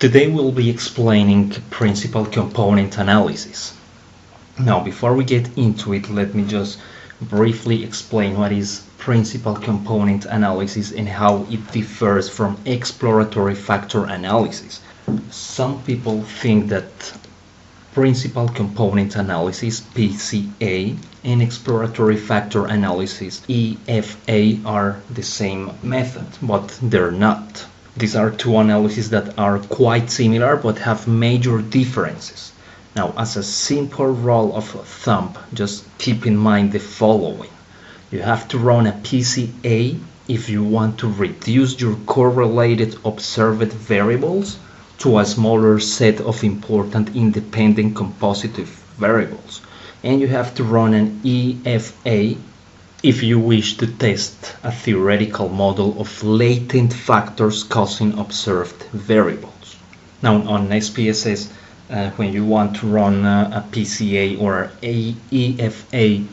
Today we'll be explaining principal component analysis. Now, before we get into it, let me just briefly explain what is principal component analysis and how it differs from exploratory factor analysis. Some people think that principal component analysis, PCA, and exploratory factor analysis, EFA, are the same method, but they're not. These are two analyses that are quite similar but have major differences. Now, as a simple rule of thumb, just keep in mind the following. You have to run a PCA if you want to reduce your correlated observed variables to a smaller set of important independent compositive variables. And you have to run an EFA if you wish to test a theoretical model of latent factors causing observed variables. Now, on SPSS, when you want to run a PCA or a EFA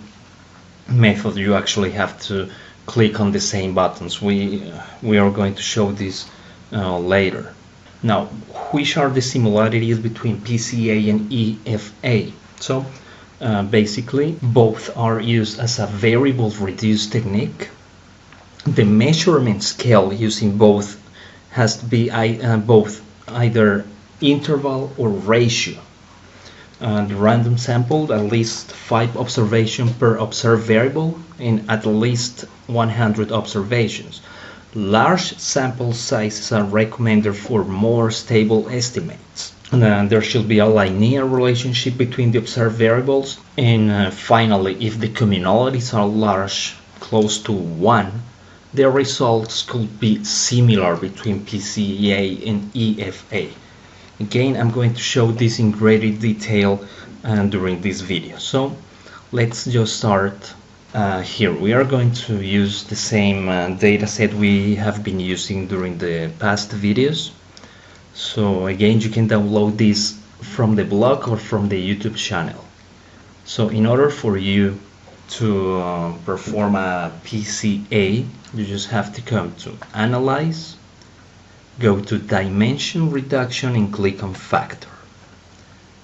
method, you actually have to click on the same buttons. We are going to show this later. Now, which are the similarities between PCA and EFA? So, basically, both are used as a variable reduced technique. The measurement scale using both has to be both either interval or ratio. The random sample, at least 5 observations per observed variable and at least 100 observations. Large sample sizes are recommended for more stable estimates. There should be a linear relationship between the observed variables, and finally, if the commonalities are large, close to 1, the results could be similar between PCA and EFA. Again, I'm going to show this in greater detail during this video. So let's just start here. We are going to use the same data set we have been using during the past videos. So again, you can download this from the blog or from the YouTube channel. So in order for you to perform a PCA, you just have to come to Analyze, go to Dimension Reduction and click on Factor.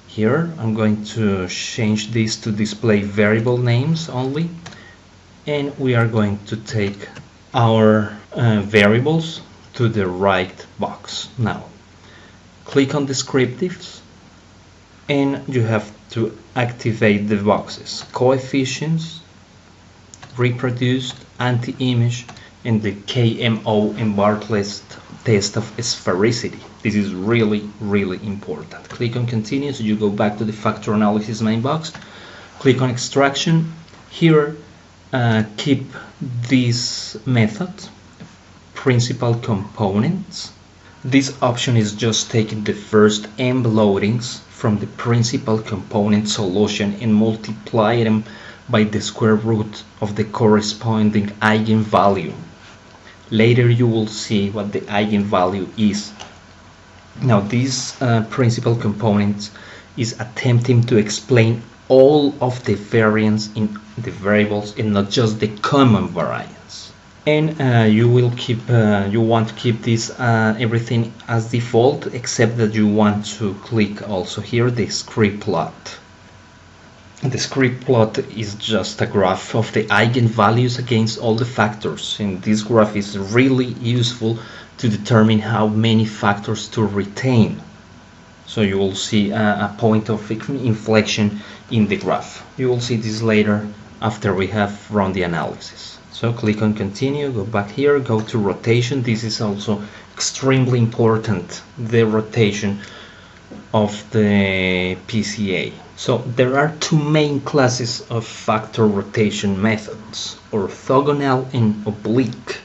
Here I'm going to change this to display variable names only, and we are going to take our variables to the right box. Now, click on Descriptives, and you have to activate the boxes Coefficients, Reproduced, Anti-Image, and the KMO and Bartlett Test of Sphericity. This is really important. Click on Continue, so you go back to the Factor Analysis main box. Click on Extraction. Here, keep this method, Principal Components. This option is just taking the first m loadings from the principal component solution and multiply them by the square root of the corresponding eigenvalue. Later you will see what the eigenvalue is. Now, this principal component is attempting to explain all of the variance in the variables and not just the common variance. And you want to keep this everything as default, except that you want to click also here the script plot. The script plot is just a graph of the eigenvalues against all the factors, and this graph is really useful to determine how many factors to retain. So you will see a point of inflection in the graph. You will see this later after we have run the analysis. So click on Continue, go back here, go to Rotation. This is also extremely important, the rotation of the PCA. So there are two main classes of factor rotation methods, orthogonal and oblique.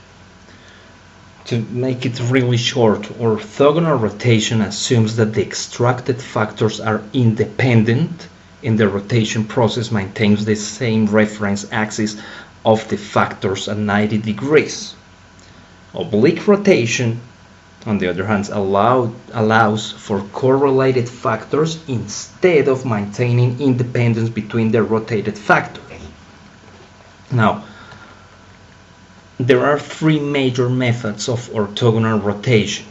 To make it really short, orthogonal rotation assumes that the extracted factors are independent and the rotation process maintains the same reference axis of the factors at 90 degrees. Oblique rotation, on the other hand, allows for correlated factors instead of maintaining independence between the rotated factors. Now, there are 3 major methods of orthogonal rotation: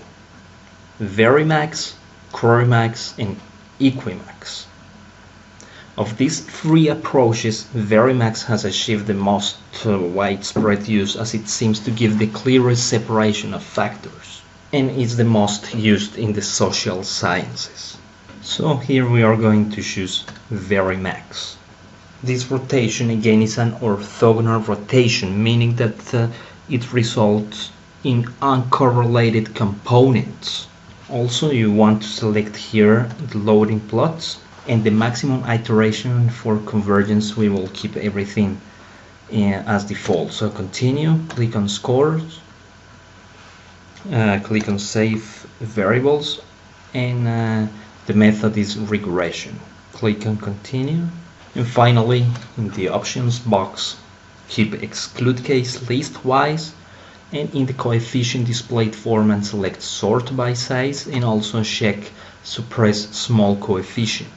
Varimax, Querymax, and Equimax. Of these three approaches, Verimax has achieved the most widespread use, as it seems to give the clearest separation of factors, and is the most used in the social sciences. So here we are going to choose Verimax. This rotation again is an orthogonal rotation, meaning that it results in uncorrelated components. Also, you want to select here the loading plots, and the maximum iteration for convergence we will keep everything as default. So continue, click on scores, click on save variables, and the method is regression. Click on continue, and finally in the options box keep exclude case listwise, and in the coefficient displayed format select sort by size, and also check suppress small coefficients.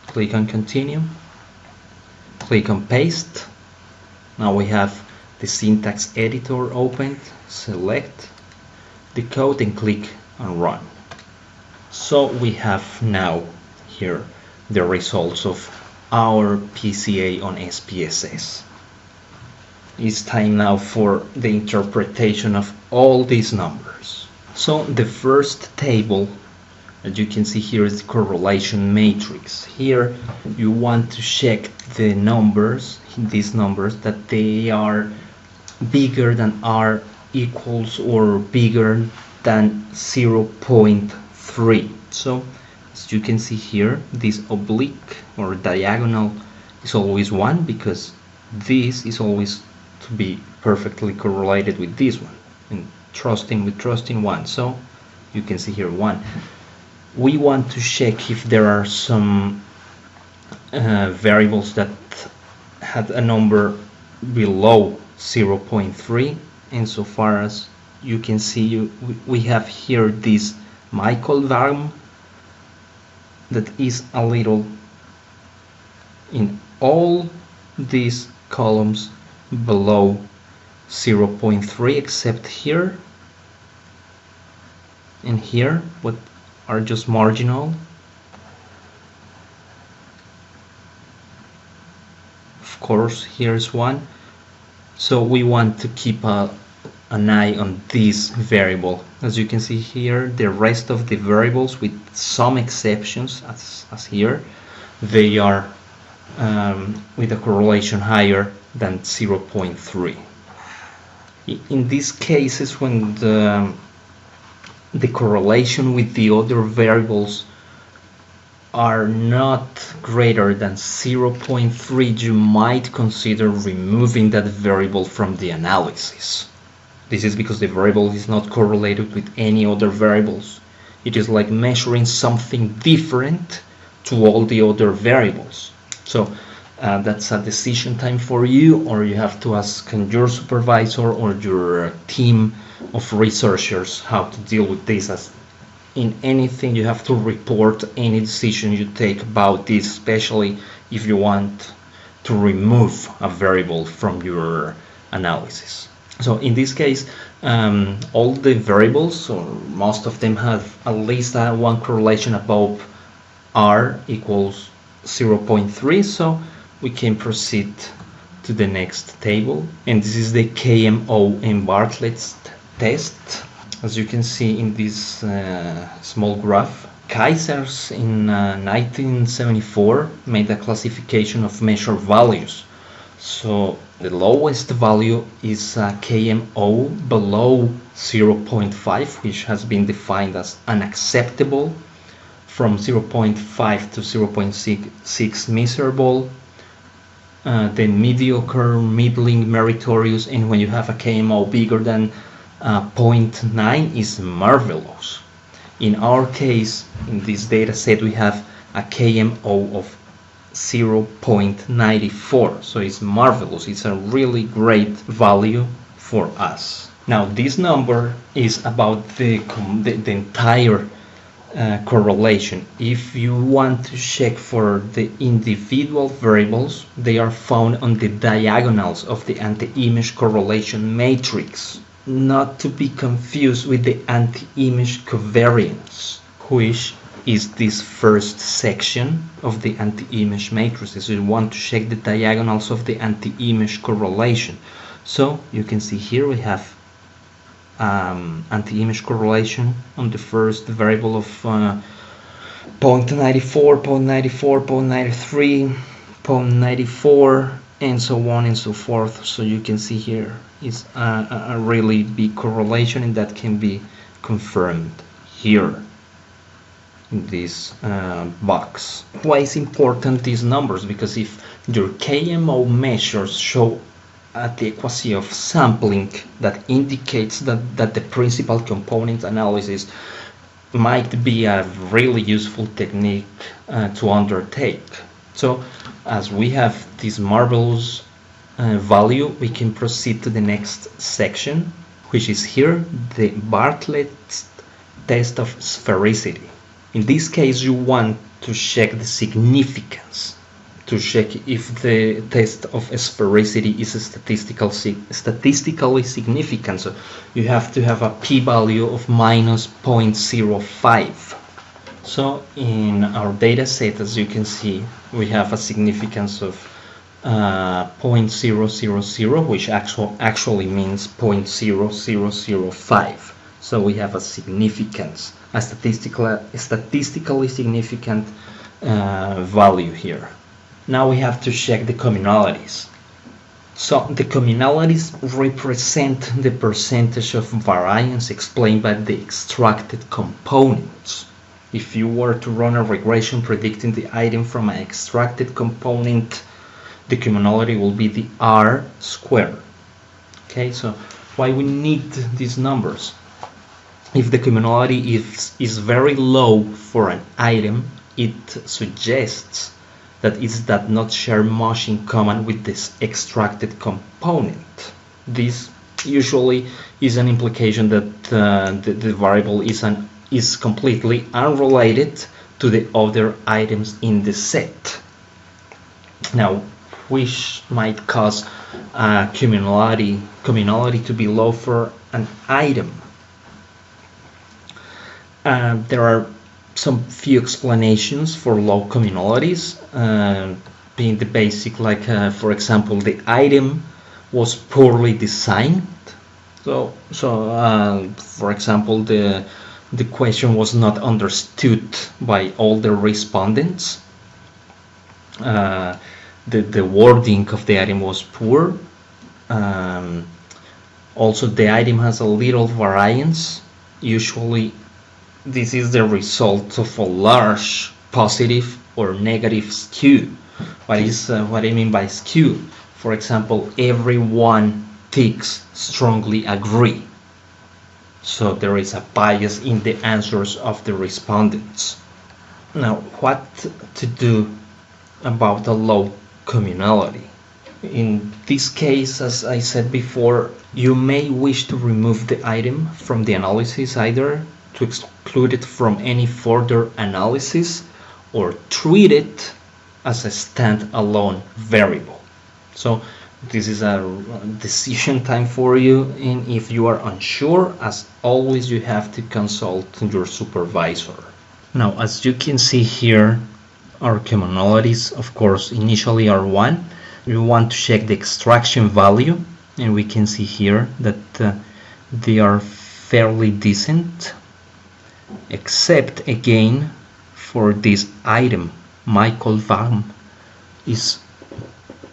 Click on continue, click on paste. Now we have the syntax editor opened. Select the code and click on run. So we have now here the results of our PCA on SPSS. It's time now for the interpretation of all these numbers. So the first table, as you can see here, is the correlation matrix. Here you want to check the numbers, these numbers, that they are bigger than r equals or bigger than 0.3. So as you can see here, this oblique or diagonal is always 1, because this is always to be perfectly correlated with this one, and trusting 1. So you can see here 1. We want to check if there are some variables that had a number below 0.3, and so far as you can see, we have here this Michael value that is a little in all these columns below 0.3, except here and here, what are just marginal. Of course, here's 1. So we want to keep an eye on this variable. As you can see here, the rest of the variables, with some exceptions, as here, they are with a correlation higher than 0.3. In these cases, when the correlation with the other variables are not greater than 0.3, you might consider removing that variable from the analysis. This is because the variable is not correlated with any other variables. It is like measuring something different to all the other variables. So that's a decision time for you, or you have to ask your supervisor or your team of researchers how to deal with this. As in anything, you have to report any decision you take about this, especially if you want to remove a variable from your analysis. So in this case, all the variables, or most of them, have at least one correlation above r equals 0.3, so we can proceed to the next table, and this is the KMO and Bartlett Test. As you can see in this small graph, Kaisers in 1974 made a classification of measured values. So the lowest value is KMO below 0.5, which has been defined as unacceptable. From 0.5 to 0.6 miserable, then mediocre, middling, meritorious, and when you have a KMO bigger than 0.9 is marvelous. In our case, in this data set, we have a KMO of 0.94, so it's marvelous. It's a really great value for us. Now this number is about the entire correlation. If you want to check for the individual variables, they are found on the diagonals of the anti-image correlation matrix, not to be confused with the anti-image covariance, which is this first section of the anti-image matrices. You want to check the diagonals of the anti-image correlation. So you can see here we have anti-image correlation on the first variable of 0.94, 0.94, 0.93, 0.94, and so on and so forth. So you can see here is a really big correlation, and that can be confirmed here in this box. Why is important these numbers? Because if your KMO measures show adequacy of sampling, that indicates that the principal component analysis might be a really useful technique to undertake. So as we have this marvelous value, we can proceed to the next section, which is here, the Bartlett Test of Sphericity. In this case, you want to check the significance, to check if the test of sphericity is statistically significant. So you have to have a p-value of minus 0.05. So in our data set, as you can see, we have a significance of 0.000, which actually means 0.0005. So we have a significance, a statistically significant value here. Now we have to check the commonalities. So the commonalities represent the percentage of variance explained by the extracted components. If you were to run a regression predicting the item from an extracted component, the commonality will be the R squared. Okay, so why we need these numbers? If the commonality is very low for an item, it suggests that it does not share much in common with this extracted component. This usually is an implication that the variable is completely unrelated to the other items in the set. Now, which might cause commonality to be low for an item? There are some few explanations for low commonalities, being the basic, like for example, the item was poorly designed. So for example, the question was not understood by all the respondents. The wording of the item was poor. Also, the item has a little variance. Usually this is the result of a large positive or negative skew. What I mean by skew? For example, everyone ticks strongly agree. So there is a bias in the answers of the respondents. Now, what to do about a low commonality? In this case, as I said before, you may wish to remove the item from the analysis, either to exclude it from any further analysis or treat it as a standalone variable. So this is a decision time for you, and if you are unsure, as always, you have to consult your supervisor. Now, as you can see here, our commonalities, of course, initially are 1. We want to check the extraction value, and we can see here that they are fairly decent, except again for this item. Michael Vam is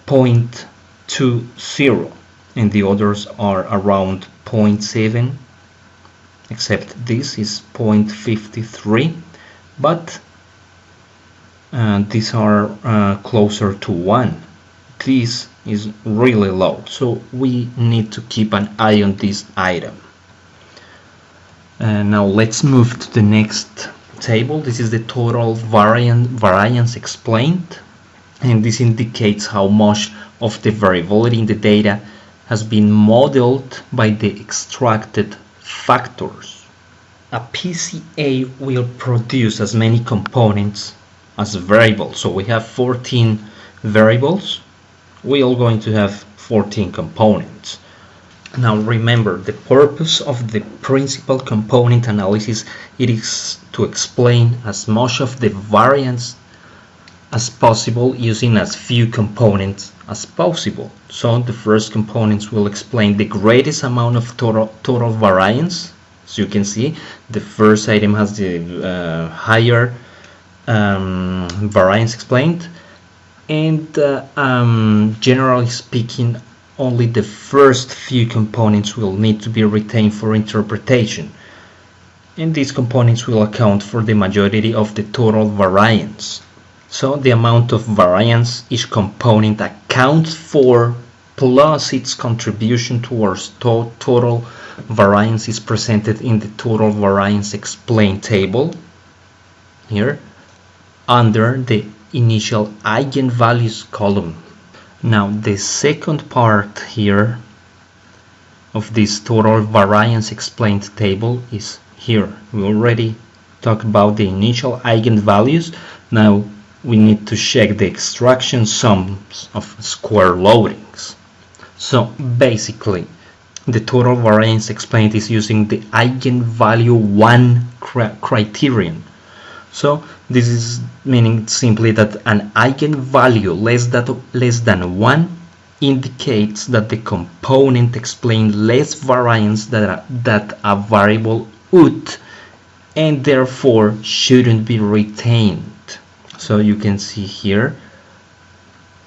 0.20 and the others are around 0.7, except this is 0.53, but these are closer to 1. This is really low, so we need to keep an eye on this item. Now let's move to the next table. This is the total variance explained, and this indicates how much of the variability in the data has been modeled by the extracted factors. A PCA will produce as many components as variables. So we have 14 variables. We are going to have 14 components. Now remember, the purpose of the principal component analysis it is to explain as much of the variance as possible using as few components as possible. So the first components will explain the greatest amount of total variance. As you can see, the first item has the higher variance explained, and generally speaking, only the first few components will need to be retained for interpretation, and these components will account for the majority of the total variance. So the amount of variance each component accounts for plus its contribution towards total variance is presented in the total variance explained table here under the initial eigenvalues column. Now the second part here of this total variance explained table is here. We already talked about the initial eigenvalues. Now we need to check the extraction sums of square loadings. So basically the total variance explained is using the eigenvalue 1 criterion. So this is meaning simply that an eigenvalue less than 1 indicates that the component explains less variance that a variable would, and therefore shouldn't be retained. So you can see here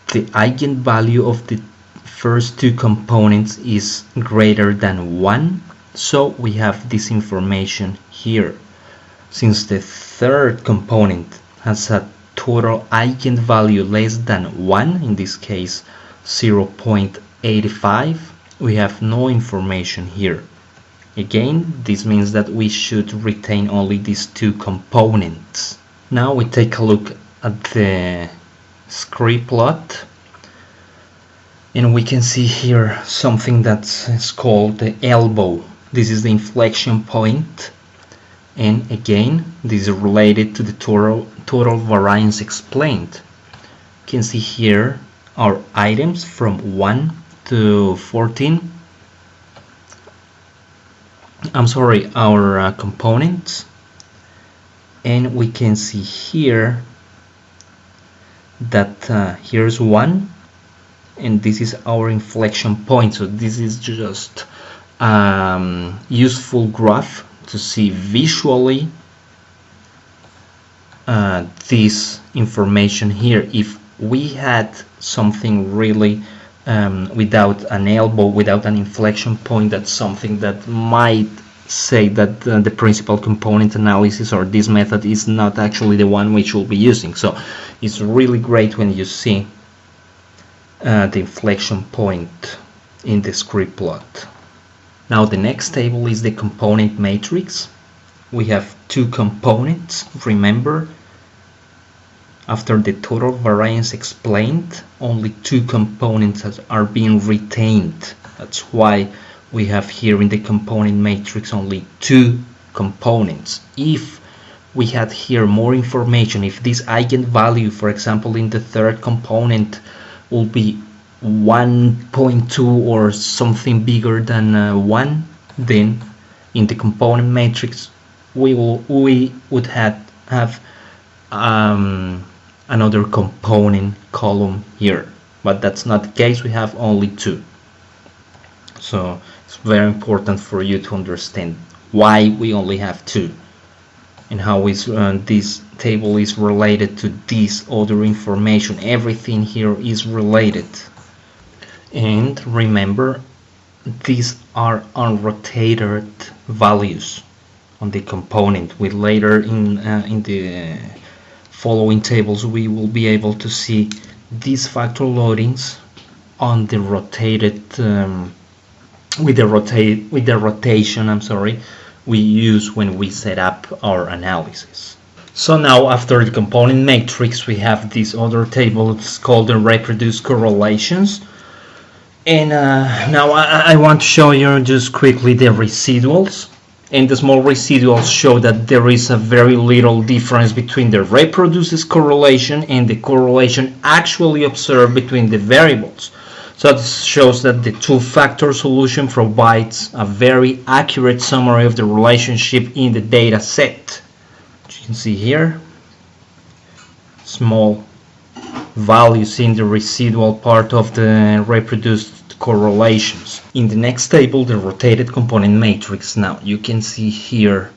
the eigenvalue of the first two components is greater than 1, so we have this information here. Since the third component has a total eigenvalue less than 1, in this case 0.85, we have no information here. Again, this means that we should retain only these two components. Now we take a look at the script plot, and we can see here something that is called the elbow. This is the inflection point, and again this is related to the total variance explained. You can see here our items from 1 to 14. Our components, and we can see here that here's 1, and this is our inflection point. So this is just useful graph to see visually this information here. If we had something really without an elbow, without an inflection point, that's something that might say that the principal component analysis or this method is not actually the one we should be using. So it's really great when you see the inflection point in the script plot. Now the next table is the component matrix. We have two components. Remember, after the total variance explained, only two components are being retained. That's why we have here in the component matrix only two components. If we had here more information, if this eigenvalue, for example, in the third component will be 1.2 or something bigger than 1, then in the component matrix we would have another component column here, but that's not the case. We have only two. So it's very important for you to understand why we only have two and how this table is related to this other information. Everything here is related. And remember, these are unrotated values on the component. With later in the following tables we will be able to see these factor loadings on the rotated with the rotation we use when we set up our analysis. So now after the component matrix we have this other table. It's called the reproduced correlations, and now I want to show you just quickly the residuals. And the small residuals show that there is a very little difference between the reproduced correlation and the correlation actually observed between the variables. So this shows that the two-factor solution provides a very accurate summary of the relationship in the data set. As you can see here, small values in the residual part of the reproduced correlations. In the next table, the rotated component matrix. Now you can see here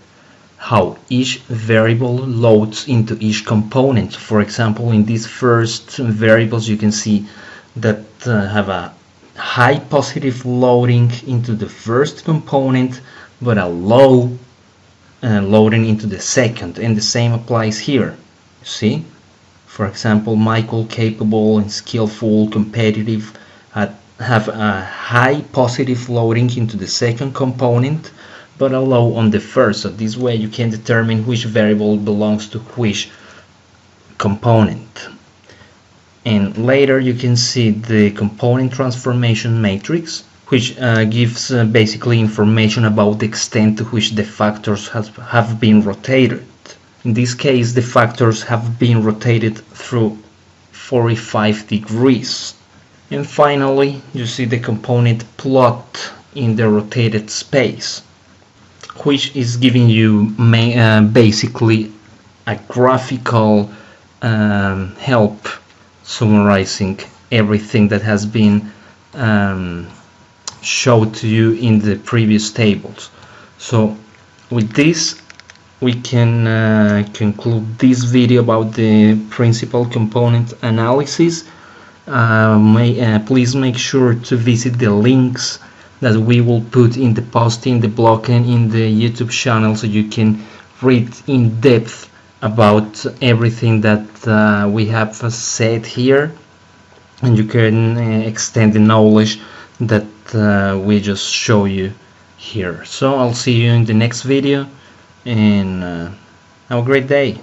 how each variable loads into each component. For example, in these first variables you can see that have a high positive loading into the first component but a low loading into the second, and the same applies here. You see, for example, Michael, capable and skillful, competitive, have a high positive loading into the second component but a low on the first. So this way you can determine which variable belongs to which component. And later you can see the component transformation matrix, which gives basically information about the extent to which the factors have been rotated. In this case, the factors have been rotated through 45 degrees. And finally, you see the component plot in the rotated space, which is giving you basically a graphical help summarizing everything that has been showed to you in the previous tables. So with this we can conclude this video about the principal component analysis. Please make sure to visit the links that we will put in the post, in the blog and in the YouTube channel, so you can read in depth about everything that we have said here, and you can extend the knowledge that we just show you here. So I'll see you in the next video, and have a great day.